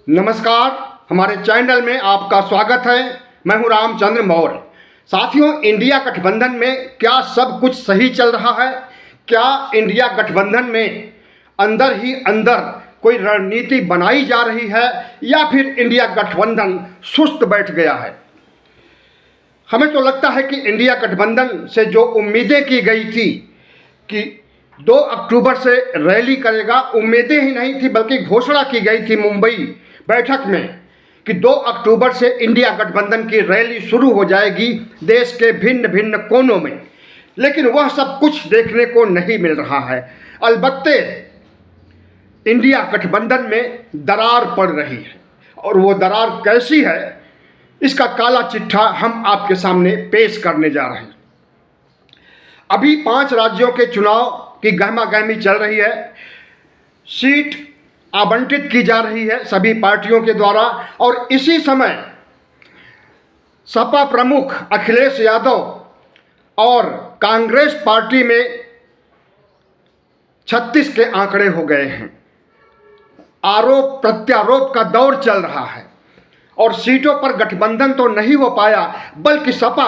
नमस्कार, हमारे चैनल में आपका स्वागत है। मैं हूं रामचंद्र मौर्य। साथियों, इंडिया गठबंधन में क्या सब कुछ सही चल रहा है? क्या इंडिया गठबंधन में अंदर ही अंदर कोई रणनीति बनाई जा रही है या फिर इंडिया गठबंधन सुस्त बैठ गया है? हमें तो लगता है कि इंडिया गठबंधन से जो उम्मीदें की गई थी कि 2 अक्टूबर से रैली करेगा, उम्मीदें ही नहीं थी बल्कि घोषणा की गई थी मुंबई बैठक में कि 2 अक्टूबर से इंडिया गठबंधन की रैली शुरू हो जाएगी देश के भिन्न भिन्न कोनों में। लेकिन वह सब कुछ देखने को नहीं मिल रहा है। अलबत्ते इंडिया गठबंधन में दरार पड़ रही है, और वो दरार कैसी है, इसका काला चिट्ठा हम आपके सामने पेश करने जा रहे हैं। अभी 5 राज्यों के चुनाव की गहमागहमी चल रही है। सीट आवंटित की जा रही है सभी पार्टियों के द्वारा, और इसी समय सपा प्रमुख अखिलेश यादव और कांग्रेस पार्टी में 36 के आंकड़े हो गए हैं। आरोप प्रत्यारोप का दौर चल रहा है और सीटों पर गठबंधन तो नहीं हो पाया, बल्कि सपा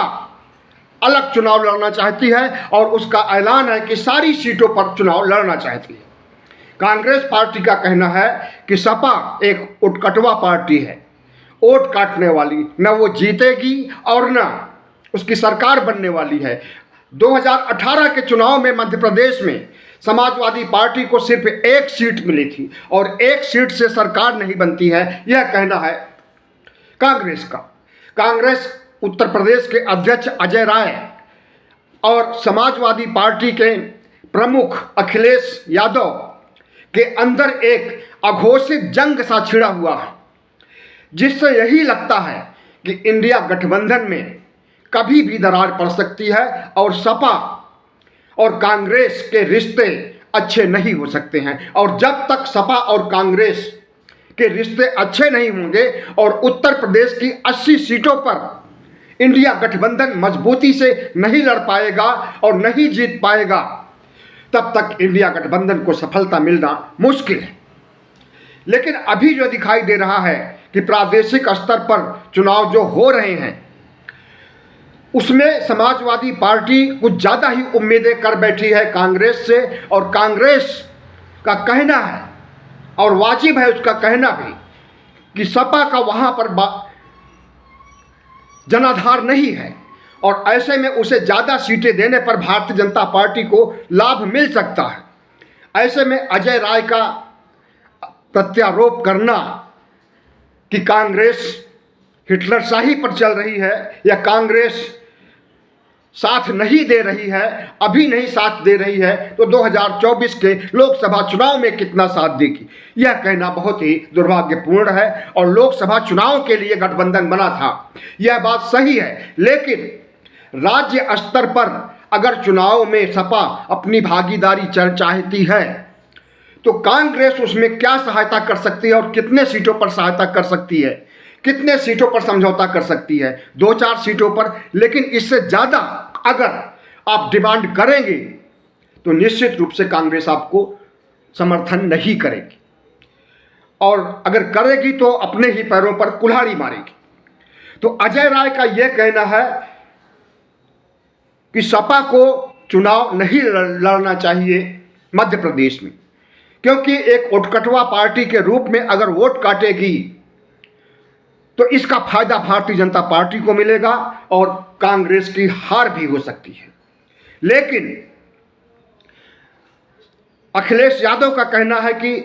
अलग चुनाव लड़ना चाहती है और उसका ऐलान है कि सारी सीटों पर चुनाव लड़ना चाहती है। कांग्रेस पार्टी का कहना है कि सपा एक उटकटवा पार्टी है, वोट काटने वाली, न वो जीतेगी और न उसकी सरकार बनने वाली है। 2018 के चुनाव में मध्य प्रदेश में समाजवादी पार्टी को सिर्फ 1 सीट मिली थी और 1 सीट से सरकार नहीं बनती है, यह कहना है कांग्रेस का। कांग्रेस उत्तर प्रदेश के अध्यक्ष अजय राय और समाजवादी पार्टी के प्रमुख अखिलेश यादव के अंदर एक अघोषित जंग सा छिड़ा हुआ है, जिससे यही लगता है कि इंडिया गठबंधन में कभी भी दरार पड़ सकती है और सपा और कांग्रेस के रिश्ते अच्छे नहीं हो सकते हैं। और जब तक सपा और कांग्रेस के रिश्ते अच्छे नहीं होंगे और उत्तर प्रदेश की 80 सीटों पर इंडिया गठबंधन मजबूती से नहीं लड़ पाएगा और नहीं जीत पाएगा, तब तक इंडिया गठबंधन को सफलता मिलना मुश्किल है। लेकिन अभी जो दिखाई दे रहा है कि प्रादेशिक स्तर पर चुनाव जो हो रहे हैं, उसमें समाजवादी पार्टी कुछ ज़्यादा ही उम्मीदें कर बैठी है कांग्रेस से, और कांग्रेस का कहना है और वाजिब है उसका कहना भी कि सपा का वहाँ पर जनाधार नहीं है, और ऐसे में उसे ज़्यादा सीटें देने पर भारतीय जनता पार्टी को लाभ मिल सकता है। ऐसे में अजय राय का प्रत्यारोप करना कि कांग्रेस हिटलरशाही पर चल रही है या कांग्रेस साथ नहीं दे रही है, अभी नहीं साथ दे रही है, तो 2024 के लोकसभा चुनाव में कितना साथ देगी, यह कहना बहुत ही दुर्भाग्यपूर्ण है। और लोकसभा चुनाव के लिए गठबंधन बना था, यह बात सही है, लेकिन राज्य स्तर पर अगर चुनाव में सपा अपनी भागीदारी चाहती है तो कांग्रेस उसमें क्या सहायता कर सकती है और कितने सीटों पर सहायता कर सकती है, कितने सीटों पर समझौता कर सकती है? 2-4 सीटों पर। लेकिन इससे ज़्यादा अगर आप डिमांड करेंगे तो निश्चित रूप से कांग्रेस आपको समर्थन नहीं करेगी, और अगर करेगी तो अपने ही पैरों पर कुल्हाड़ी मारेगी। तो अजय राय का यह कहना है कि सपा को चुनाव नहीं लड़ना चाहिए मध्य प्रदेश में, क्योंकि एक उटकटवा पार्टी के रूप में अगर वोट काटेगी तो इसका फायदा भारतीय जनता पार्टी को मिलेगा और कांग्रेस की हार भी हो सकती है। लेकिन अखिलेश यादव का कहना है कि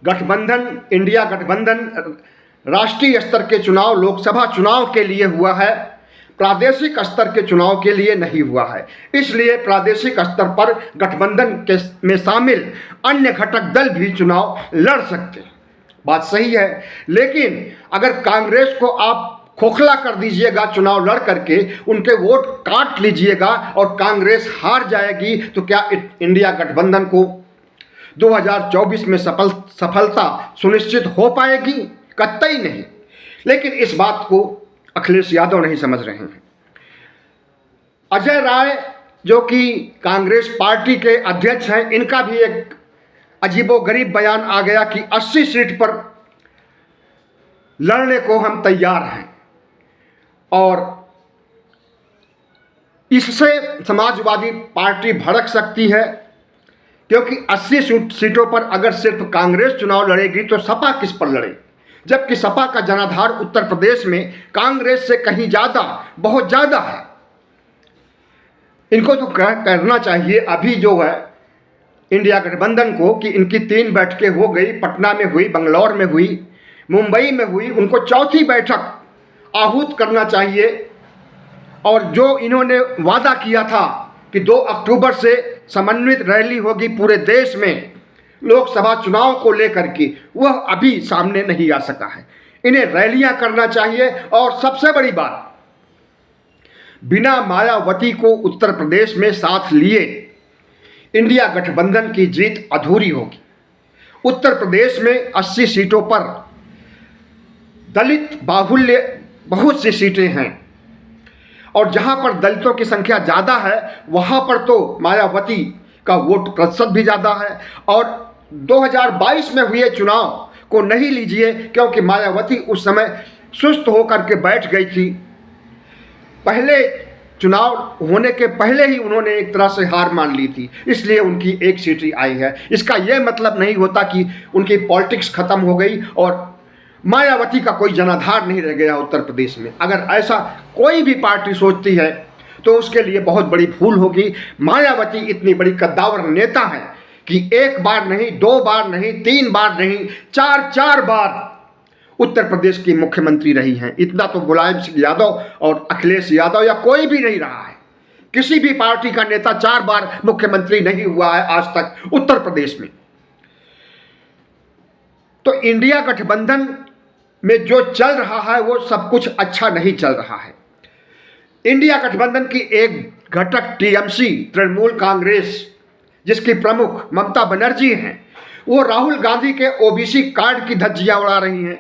गठबंधन, इंडिया गठबंधन राष्ट्रीय स्तर के चुनाव, लोकसभा चुनाव के लिए हुआ है, प्रादेशिक स्तर के चुनाव के लिए नहीं हुआ है। इसलिए प्रादेशिक स्तर पर गठबंधन में शामिल अन्य घटक दल भी चुनाव लड़ सकते हैं। बात सही है, लेकिन अगर कांग्रेस को आप खोखला कर दीजिएगा चुनाव लड़ करके, उनके वोट काट लीजिएगा और कांग्रेस हार जाएगी, तो क्या इंडिया गठबंधन को 2024 में सफलता सुनिश्चित हो पाएगी? कतई नहीं। लेकिन इस बात को अखिलेश यादव नहीं समझ रहे हैं। अजय राय जो कि कांग्रेस पार्टी के अध्यक्ष हैं, इनका भी एक अजीबोगरीब बयान आ गया कि 80 सीट पर लड़ने को हम तैयार हैं और इससे समाजवादी पार्टी भड़क सकती है, क्योंकि 80 सीटों पर अगर सिर्फ कांग्रेस चुनाव लड़ेगी तो सपा किस पर लड़े, जबकि सपा का जनाधार उत्तर प्रदेश में कांग्रेस से कहीं ज़्यादा, बहुत ज़्यादा है। इनको तो करना चाहिए अभी जो है इंडिया गठबंधन को कि इनकी 3 बैठकें हो गई, पटना में हुई, बंगलौर में हुई, मुंबई में हुई, उनको चौथी बैठक आहूत करना चाहिए। और जो इन्होंने वादा किया था कि 2 अक्टूबर से समन्वित रैली होगी पूरे देश में लोकसभा चुनाव को लेकर के, वह अभी सामने नहीं आ सका है। इन्हें रैलियां करना चाहिए। और सबसे बड़ी बात, बिना मायावती को उत्तर प्रदेश में साथ लिए इंडिया गठबंधन की जीत अधूरी होगी। उत्तर प्रदेश में 80 सीटों पर दलित बाहुल्य बहुत सी सीटें हैं और जहां पर दलितों की संख्या ज़्यादा है वहां पर तो मायावती का वोट प्रतिशत भी ज़्यादा है। और 2022 में हुए चुनाव को नहीं लीजिए, क्योंकि मायावती उस समय सुस्त होकर के बैठ गई थी। पहले चुनाव होने के पहले ही उन्होंने एक तरह से हार मान ली थी, इसलिए उनकी 1 सीट ही आई है। इसका यह मतलब नहीं होता कि उनकी पॉलिटिक्स खत्म हो गई और मायावती का कोई जनाधार नहीं रह गया उत्तर प्रदेश में। अगर ऐसा कोई भी पार्टी सोचती है तो उसके लिए बहुत बड़ी भूल होगी। मायावती इतनी बड़ी कद्दावर नेता है कि 1 बार नहीं, 2 बार नहीं, 3 बार नहीं, 4 बार उत्तर प्रदेश की मुख्यमंत्री रही हैं। इतना तो मुलायम सिंह यादव और अखिलेश यादव या कोई भी नहीं रहा है। किसी भी पार्टी का नेता 4 बार मुख्यमंत्री नहीं हुआ है आज तक उत्तर प्रदेश में। तो इंडिया गठबंधन में जो चल रहा है वो सब कुछ अच्छा नहीं चल रहा है। इंडिया गठबंधन की एक घटक टीएमसी, तृणमूल कांग्रेस, जिसकी प्रमुख ममता बनर्जी हैं, वो राहुल गांधी के ओबीसी कार्ड की धज्जियां उड़ा रही हैं,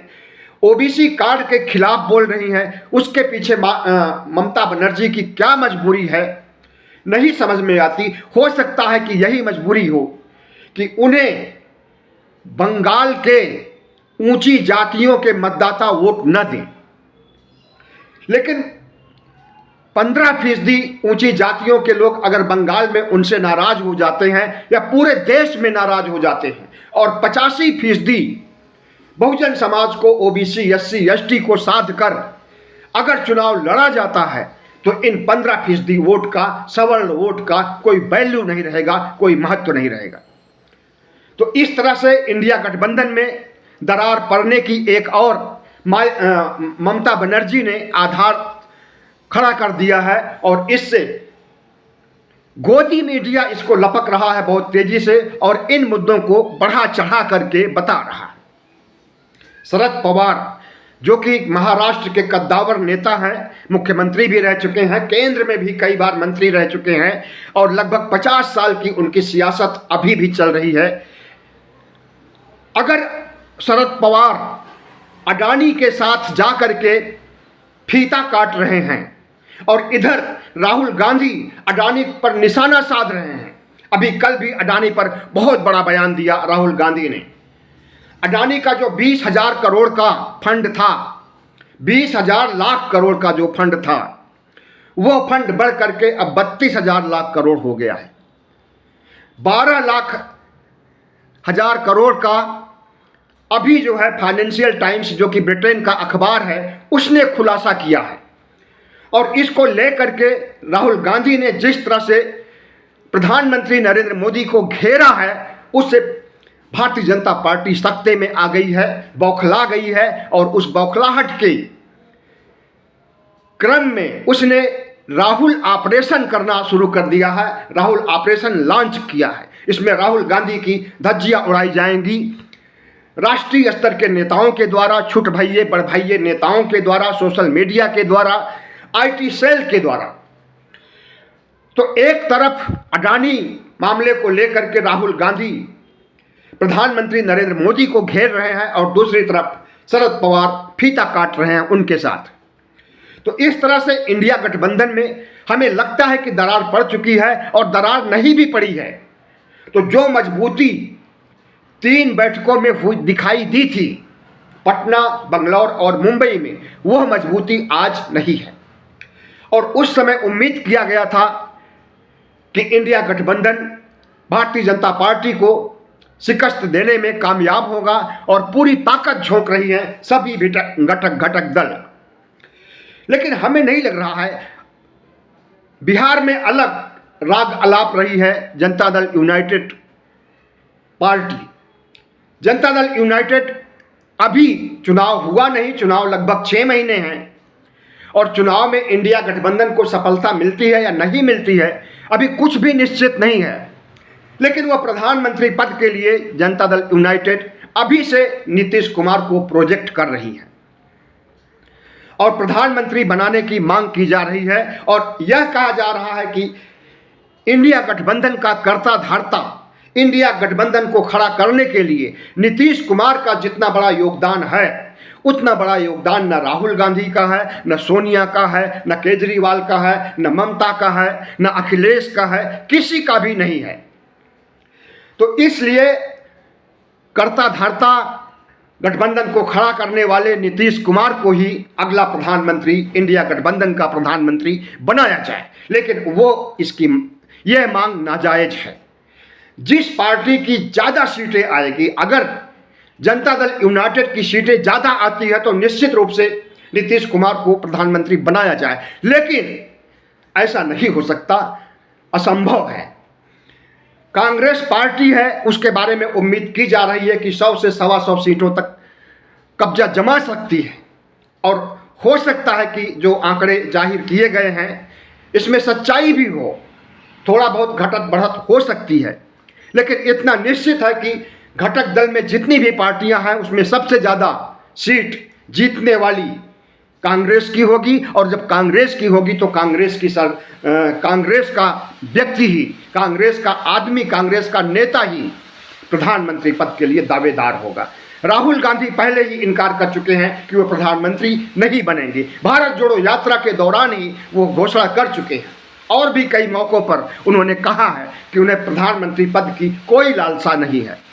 ओबीसी कार्ड के खिलाफ बोल रही हैं। उसके पीछे ममता बनर्जी की क्या मजबूरी है नहीं समझ में आती। हो सकता है कि यही मजबूरी हो कि उन्हें बंगाल के ऊंची जातियों के मतदाता वोट न दें, लेकिन 15% ऊंची जातियों के लोग अगर बंगाल में उनसे नाराज हो जाते हैं या पूरे देश में नाराज हो जाते हैं और 85% बहुजन समाज को, ओबीसी, एससी, एसटी को साध कर अगर चुनाव लड़ा जाता है तो इन 15% वोट का, सवर्ण वोट का कोई वैल्यू नहीं रहेगा, कोई महत्व नहीं रहेगा। तो इस तरह से इंडिया गठबंधन में दरार पड़ने की एक और ममता बनर्जी ने आधार खड़ा कर दिया है और इससे गोदी मीडिया इसको लपक रहा है बहुत तेजी से और इन मुद्दों को बढ़ा चढ़ा करके बता रहा है। शरद पवार जो कि महाराष्ट्र के कद्दावर नेता हैं, मुख्यमंत्री भी रह चुके हैं, केंद्र में भी कई बार मंत्री रह चुके हैं और लगभग 50 साल की उनकी सियासत अभी भी चल रही है। अगर शरद पवार अडानी के साथ जा कर के फीता काट रहे हैं और इधर राहुल गांधी अडानी पर निशाना साध रहे हैं, अभी कल भी अडानी पर बहुत बड़ा बयान दिया राहुल गांधी ने। अडानी का जो 20,000 करोड़ का फंड था, 20,000 लाख करोड़ का जो फंड था, वो फंड बढ़ करके अब 32,000 लाख करोड़ हो गया है। 12 लाख हजार करोड़ का अभी जो है फाइनेंशियल टाइम्स, जो कि ब्रिटेन का अखबार है, उसने खुलासा किया है। और इसको लेकर के राहुल गांधी ने जिस तरह से प्रधानमंत्री नरेंद्र मोदी को घेरा है, उससे भारतीय जनता पार्टी सत्ते में आ गई है, बौखला गई है और उस बौखलाहट के क्रम में उसने राहुल ऑपरेशन करना शुरू कर दिया है, राहुल ऑपरेशन लॉन्च किया है। इसमें राहुल गांधी की धज्जियां उड़ाई जाएंगी राष्ट्रीय स्तर के नेताओं के द्वारा, छुट भइये बड़भइये नेताओं के द्वारा, सोशल मीडिया के द्वारा, आईटी सेल के द्वारा। तो एक तरफ अडानी मामले को लेकर के राहुल गांधी प्रधानमंत्री नरेंद्र मोदी को घेर रहे हैं और दूसरी तरफ शरद पवार फीता काट रहे हैं उनके साथ। तो इस तरह से इंडिया गठबंधन में हमें लगता है कि दरार पड़ चुकी है और दरार नहीं भी पड़ी है तो जो मजबूती 3 बैठकों में हुई दिखाई दी थी पटना, बंगलौर और मुंबई में वह मजबूती आज नहीं है। और उस समय उम्मीद किया गया था कि इंडिया गठबंधन भारतीय जनता पार्टी को शिकस्त देने में कामयाब होगा और पूरी ताकत झोंक रही है सभी घटक दल। लेकिन हमें नहीं लग रहा है। बिहार में अलग राग अलाप रही है Janata Dal United party. Janata Dal United अभी चुनाव हुआ नहीं, चुनाव लगभग 6 महीने हैं और चुनाव में इंडिया गठबंधन को सफलता मिलती है या नहीं मिलती है अभी कुछ भी निश्चित नहीं है। लेकिन वह प्रधानमंत्री पद के लिए जनता दल यूनाइटेड अभी से नीतीश कुमार को प्रोजेक्ट कर रही है और प्रधानमंत्री बनाने की मांग की जा रही है। और यह कहा जा रहा है कि इंडिया गठबंधन का कर्ता धार्ता, इंडिया गठबंधन को खड़ा करने के लिए नीतीश कुमार का जितना बड़ा योगदान है उतना बड़ा योगदान न राहुल गांधी का है, न सोनिया का है, न केजरीवाल का है, न ममता का है, न अखिलेश का है, किसी का भी नहीं है। तो इसलिए कर्ता धार्ता गठबंधन को खड़ा करने वाले नीतीश कुमार को ही अगला प्रधानमंत्री, इंडिया गठबंधन का प्रधानमंत्री बनाया जाए। लेकिन वो इसकी यह मांग नाजायज है। जिस पार्टी की ज़्यादा सीटें आएगी, अगर जनता दल यूनाइटेड की सीटें ज़्यादा आती है तो निश्चित रूप से नीतीश कुमार को प्रधानमंत्री बनाया जाए। लेकिन ऐसा नहीं हो सकता, असंभव है। कांग्रेस पार्टी है, उसके बारे में उम्मीद की जा रही है कि 100 से 125 सीटों तक कब्जा जमा सकती है और हो सकता है कि जो आंकड़े जाहिर किए गए हैं इसमें सच्चाई भी हो, थोड़ा बहुत घटत बढ़त हो सकती है। लेकिन इतना निश्चित है कि घटक दल में जितनी भी पार्टियां हैं उसमें सबसे ज़्यादा सीट जीतने वाली कांग्रेस की होगी। और जब कांग्रेस की होगी तो कांग्रेस का व्यक्ति ही, कांग्रेस का आदमी, कांग्रेस का नेता ही प्रधानमंत्री पद के लिए दावेदार होगा। राहुल गांधी पहले ही इनकार कर चुके हैं कि वो प्रधानमंत्री नहीं बनेंगे। भारत जोड़ो यात्रा के दौरान ही वो घोषणा कर चुके हैं और भी कई मौक़ों पर उन्होंने कहा है कि उन्हें प्रधानमंत्री पद की कोई लालसा नहीं है।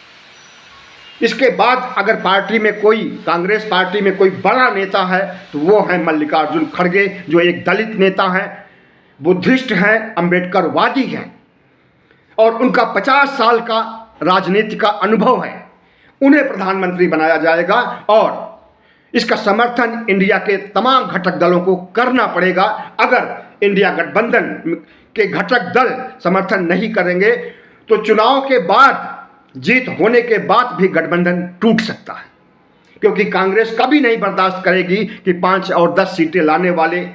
इसके बाद अगर पार्टी में कोई, कांग्रेस पार्टी में कोई बड़ा नेता है तो वो है मल्लिकार्जुन खड़गे, जो एक दलित नेता हैं, बुद्धिस्ट हैं, अम्बेडकरवादी हैं और उनका 50 साल का राजनीति का अनुभव है। उन्हें प्रधानमंत्री बनाया जाएगा और इसका समर्थन इंडिया के तमाम घटक दलों को करना पड़ेगा। अगर इंडिया गठबंधन के घटक दल समर्थन नहीं करेंगे तो चुनाव के बाद, जीत होने के बाद भी गठबंधन टूट सकता है, क्योंकि कांग्रेस कभी नहीं बर्दाश्त करेगी कि 5 और 10 सीटें लाने वाले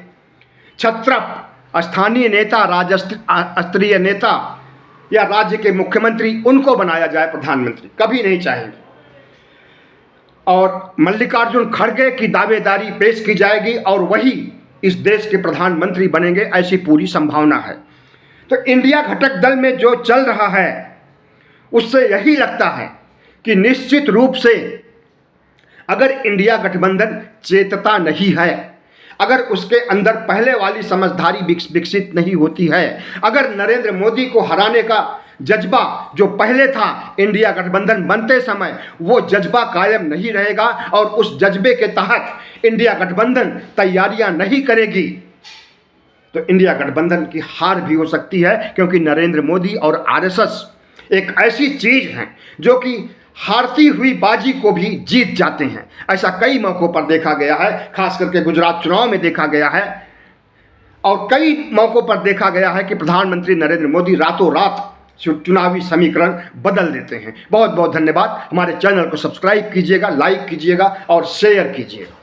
छत्रप, स्थानीय नेता, राज्य स्तरीय नेता या राज्य के मुख्यमंत्री, उनको बनाया जाए प्रधानमंत्री, कभी नहीं चाहेंगे। और मल्लिकार्जुन खड़गे की दावेदारी पेश की जाएगी और वही इस देश के प्रधानमंत्री बनेंगे, ऐसी पूरी संभावना है। तो इंडिया घटक दल में जो चल रहा है उससे यही लगता है कि निश्चित रूप से अगर इंडिया गठबंधन चेतता नहीं है, अगर उसके अंदर पहले वाली समझदारी विकसित नहीं होती है, अगर नरेंद्र मोदी को हराने का जज्बा जो पहले था इंडिया गठबंधन बनते समय, वो जज्बा कायम नहीं रहेगा और उस जज्बे के तहत इंडिया गठबंधन तैयारियां नहीं करेगी तो इंडिया गठबंधन की हार भी हो सकती है। क्योंकि नरेंद्र मोदी और आरएसएस एक ऐसी चीज है जो कि हारती हुई बाजी को भी जीत जाते हैं। ऐसा कई मौक़ों पर देखा गया है, खास करके गुजरात चुनाव में देखा गया है और कई मौक़ों पर देखा गया है कि प्रधानमंत्री नरेंद्र मोदी रातों रात चुनावी समीकरण बदल देते हैं। बहुत बहुत धन्यवाद। हमारे चैनल को सब्सक्राइब कीजिएगा, लाइक कीजिएगा और शेयर कीजिएगा।